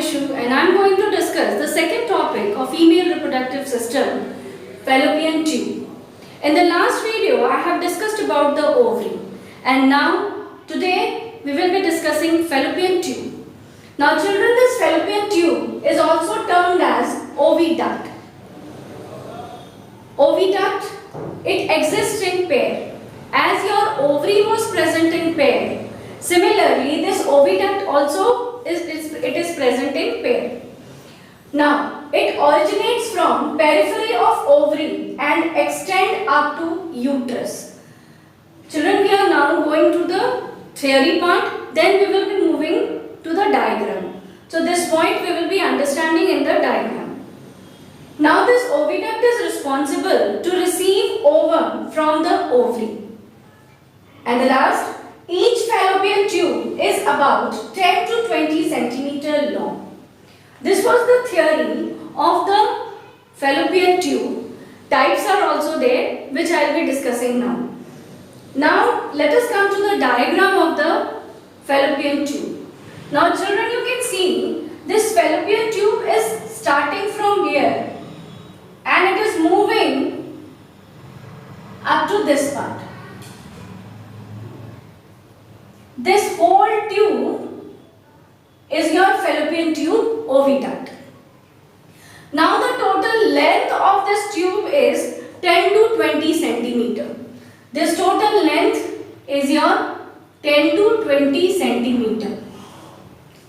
Ishu and I am going to discuss the second topic of female reproductive system, fallopian tube. In the last video, I have discussed about the ovary and now today we will be discussing fallopian tube. Now children, this fallopian tube is also termed as oviduct. Oviduct, it exists in pair. As your ovary was present in pair, similarly this oviduct also is present in pair. Now, it originates from periphery of ovary and extend up to uterus. Children, we are now going to the theory part, then we will be moving to the diagram. So, this point we will be understanding in the diagram. Now, this oviduct is responsible to receive ovum from the ovary. And the last, each fallopian tube is about 10 to 20 centimeter long. This was the theory of the fallopian tube. Types are also there, which I will be discussing now. Now, let us come to the diagram of the fallopian tube. Now, children, you can see this fallopian tube is starting from here and it is moving up to this part. This whole tube is your fallopian tube oviduct. Now the total length of this tube is 10 to 20 centimeter. This total length is your 10 to 20 centimeter.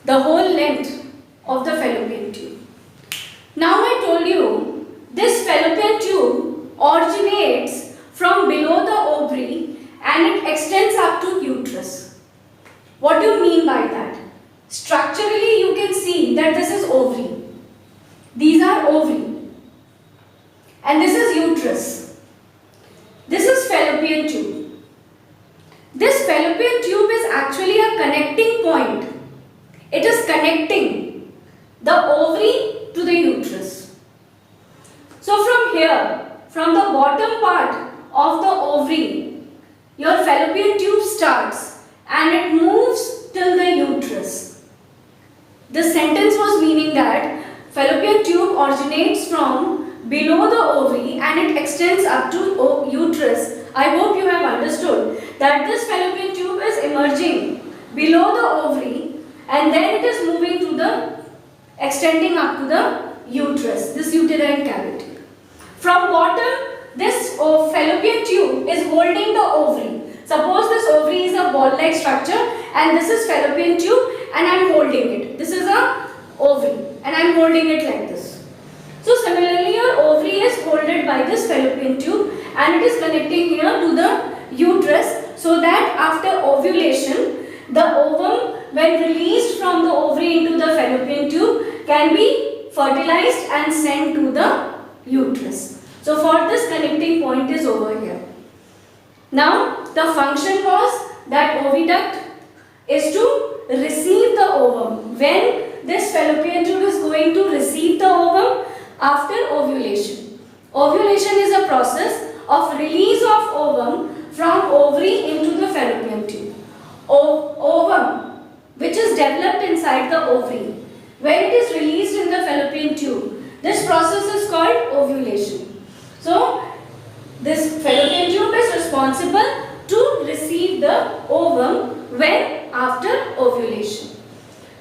The whole length of the fallopian tube. Now I told you this fallopian tube originates from below the ovary and it extends up to uterus. What do you mean by that? Structurally, you can see that this is ovary. These are ovary. And this is uterus. This is fallopian tube. This fallopian tube is actually a connecting point. It is connecting the ovary to the uterus. So from here, from the bottom part of the ovary, your fallopian tube starts and it moves till the uterus. The sentence was meaning that fallopian tube originates from below the ovary and it extends up to uterus. I hope you have understood that this fallopian tube is emerging below the ovary and then it is moving to the extending up to the uterus, this uterine cavity. From bottom, this fallopian tube is holding the ovary. Suppose this ovary is a ball-like structure and this is fallopian tube and I am holding it. This is a ovary and I am holding it like this. So similarly your ovary is holded by this fallopian tube and it is connecting here to the uterus so that after ovulation the ovum when released from the ovary into the fallopian tube can be fertilized and sent to the uterus. So for this connecting point is over here. Now the function was that oviduct is to receive the ovum. When this fallopian tube is going to receive the ovum after ovulation. Ovulation is a process of release of ovum from ovary into the fallopian tube. Ovum which is developed inside the ovary. When it is released in the fallopian tube, this process is called ovulation. So this fallopian tube is responsible to receive the ovum when after ovulation.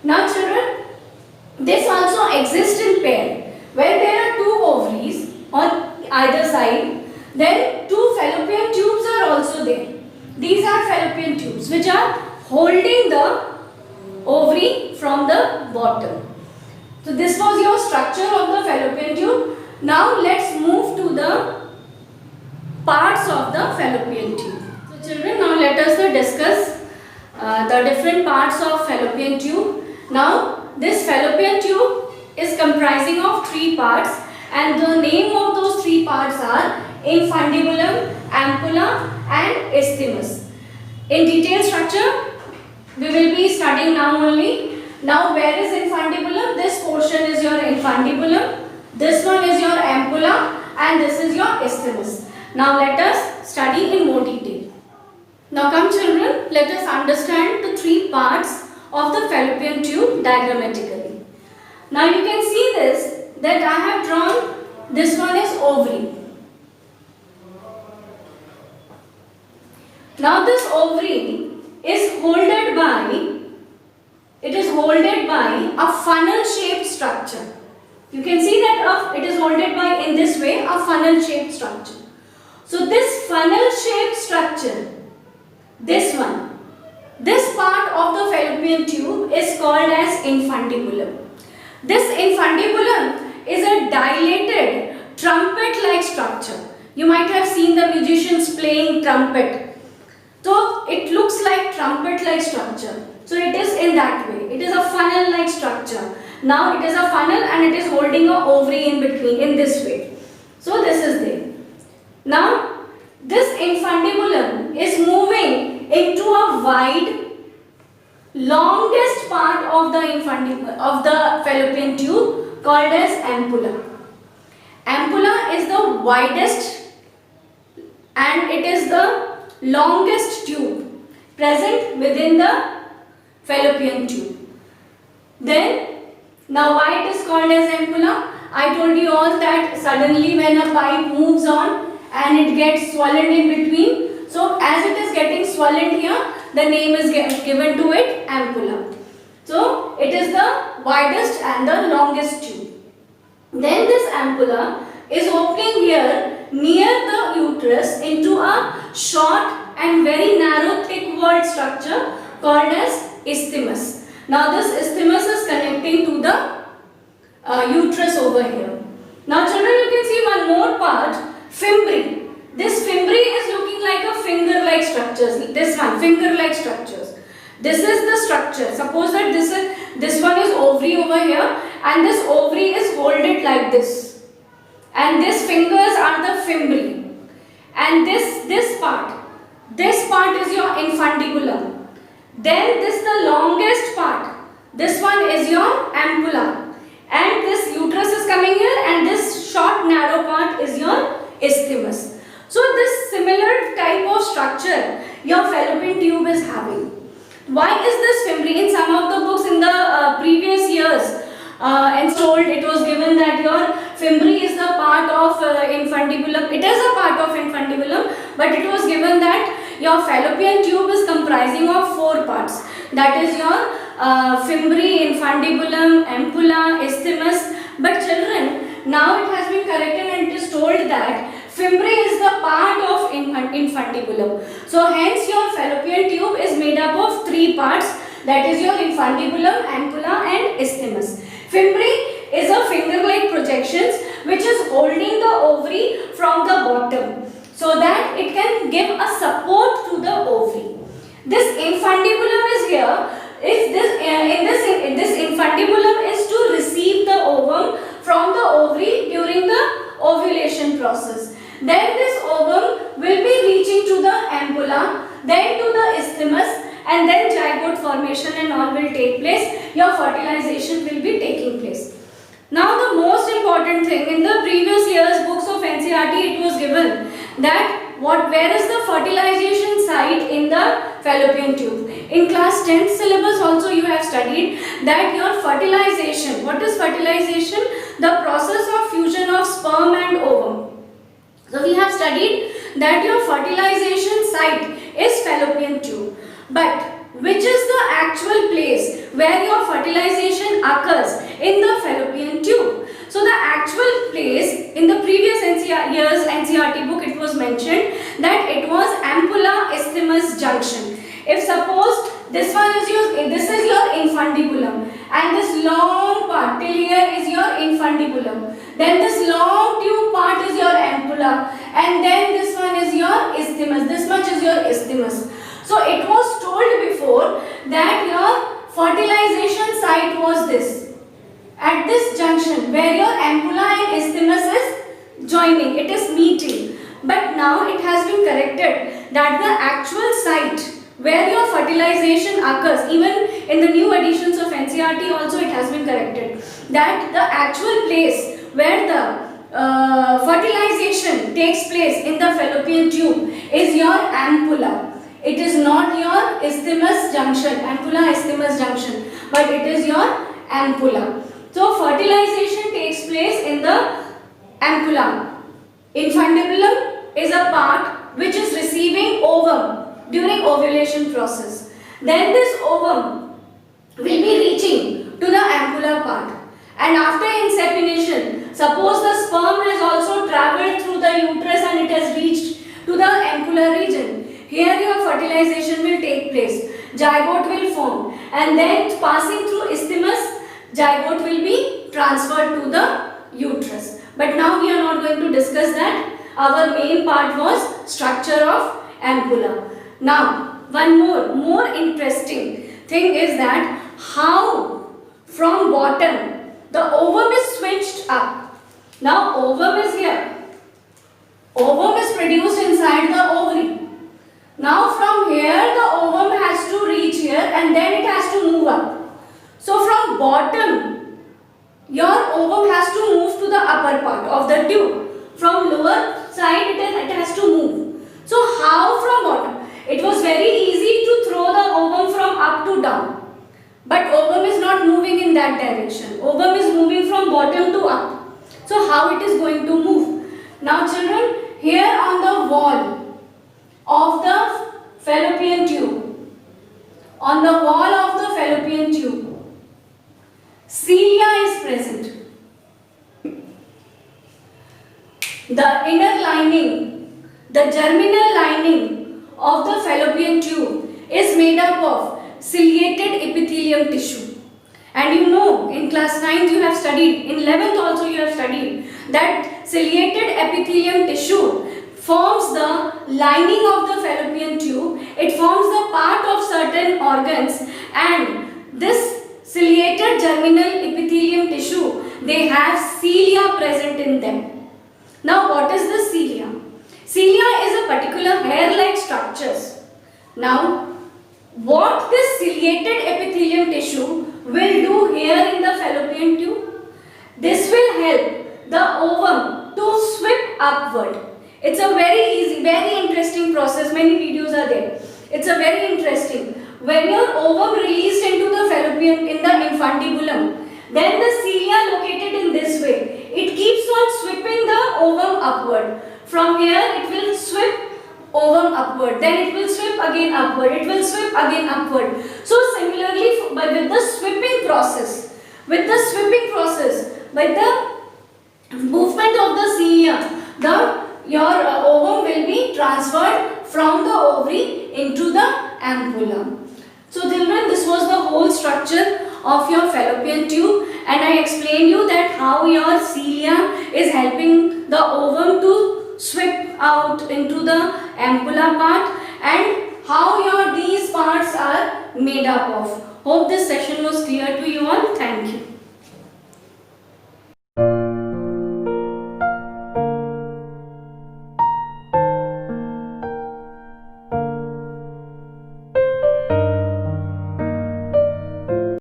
Now children, this also exists in pair. When there are two ovaries on either side, then two fallopian tubes are also there. These are fallopian tubes which are holding the ovary from the bottom. So this was your structure of the fallopian tube. Now let's move to the parts of the fallopian tube. So children, now let us discuss the different parts of fallopian tube. Now this fallopian tube is comprising of three parts and the name of those three parts are infundibulum, ampulla and isthmus. In detailed structure we will be studying now only. Now where is infundibulum? This portion is your infundibulum, this one is your ampulla and this is your isthmus. Now let us study in more detail. Now come children, let us understand the three parts of the fallopian tube diagrammatically. Now you can see this, that I have drawn, this one is ovary. Now this ovary is holded by, a funnel shaped structure. You can see that it is holded by, in this way, a funnel shaped structure. So this funnel shaped structure, this one, this part of the fallopian tube is called as infundibulum. This infundibulum is a dilated trumpet-like structure. You might have seen the musicians playing trumpet. So it looks like trumpet-like structure. So it is in that way. It is a funnel-like structure. Now it is a funnel and it is holding a ovary in between, in this way. So this is there. Now this infundibulum is moving into a wide, longest part of the fallopian tube called as ampulla. Ampulla is the widest and it is the longest tube present within the fallopian tube. Then, now why it is called as ampulla? I told you all that suddenly when a pipe moves on and it gets swollen in between. So as it is getting swollen here, the name is given to it ampulla. So it is the widest and the longest tube. Then this ampulla is opening here near the uterus into a short and very narrow thick walled structure called as isthmus. Now this isthmus is connecting to the uterus over here. Now children, you can see one more part, fimbri. This fimbri is looking like a finger-like structures. This one, finger-like structures. This is the structure. Suppose that this one is ovary over here and this ovary is folded like this. And these fingers are the fimbri. And this part is your infundibulum. Then this the longest part. This one is your ampulla. And this uterus is coming here and this short narrow part is your isthmus. So this similar type of structure your fallopian tube is having. Why is this fimbri? In some of the books in the previous years and told it was given that your fimbri is the part of infundibulum. It is a part of infundibulum, but it was given that your fallopian tube is comprising of 4 parts. That is your fimbri, infundibulum, ampulla, isthmus. But children, now it has been corrected and it is told that fimbri is the part of infundibulum. So hence your fallopian tube is made up of 3 parts. That is your infundibulum, ampulla and isthmus. Fimbri is a finger-like projections which is holding the ovary from the bottom so that it can give a support to the ovary. This infundibulum is here. This infundibulum is to receive the ovum from the ovary during the ovulation process. Then this ovum will be reaching to the ampulla, then to the isthmus, and then zygote formation and all will take place. Your fertilization will be taking place. Now the most important thing, in the previous years books of NCERT it was given that where is the fertilization site in the fallopian tube. In class 10th syllabus also you have studied that your fertilization, what is fertilization? The process of fusion of sperm and ovum. So we have studied that your fertilization site is fallopian tube. But which is the actual place where your fertilization occurs in the fallopian tube? So the actual place in the previous year's NCERT book it was mentioned that it was ampulla isthmus junction. If suppose this is your infundibulum and this long part till here is your infundibulum. Then this long tube part is your ampulla and then this one is your isthmus. This much is your isthmus. So it was told before that your fertilization site was this. At this junction where your ampulla and isthmus is joining, it is meeting. But now it has been corrected that the actual site where your fertilization occurs, even in the new editions of NCERT also it has been corrected, that the actual place where the fertilization takes place in the fallopian tube is your ampulla. It is not your isthmus junction, ampulla isthmus junction, but it is your ampulla. So fertilization takes place in the ampulla. Infundibulum is a part which is receiving ovum during ovulation process. Then this ovum will be reaching to the ampulla part. And after insemination, suppose the sperm has also travelled through the uterus and it has reached to the ampulla region. Here your fertilization will take place. Zygote will form, and then passing through isthmus, zygote will be transferred to the uterus. But now we are not going to discuss that. Our main part was structure of ampulla. Now, one more interesting thing is that how from bottom the ovum is switched up. Now ovum is here. Ovum is produced inside the ovary. Now from here the ovum has to reach here and then it has to move up. So from bottom your ovum has to move to the upper part of the tube. From lower side it has to move. So how from bottom? It was very easy to throw the ovum from up to down. But ovum is not moving in that direction. Ovum is moving from bottom to up. So how it is going to move? Now children, here on the wall of the fallopian tube, on the wall of the fallopian tube, cilia is present. The inner lining, the germinal lining of the fallopian tube is made up of ciliated epithelium tissue. And you know, in class 9th you have studied, in 11th also you have studied that ciliated epithelium tissue forms the lining of the fallopian tube. It forms the part of certain organs, and this ciliated germinal epithelium tissue, they have cilia present in them. Now what is the cilia? Cilia is a particular hair-like structures. Now what this ciliated epithelium tissue will do here in the fallopian tube? This will help the ovum to sweep upward. It's a very easy, very interesting process. Many videos are there. It's a very interesting. When your ovum released into the fallopian, in the infundibulum, then the cilia located in this way, it keeps on sweeping the ovum upward. From here it will sweep ovum upward, then it will sweep again upward, it will sweep again upward. So similarly with the sweeping process, with the movement of the cilia, your ovum will be transferred from the ovary into the ampulla. So children, this was the whole structure of your fallopian tube, and I explained you that how your cilia is helping the ovum to sweep out into the ampulla part and how these parts are made up of. Hope this session was clear to you all. Thank you.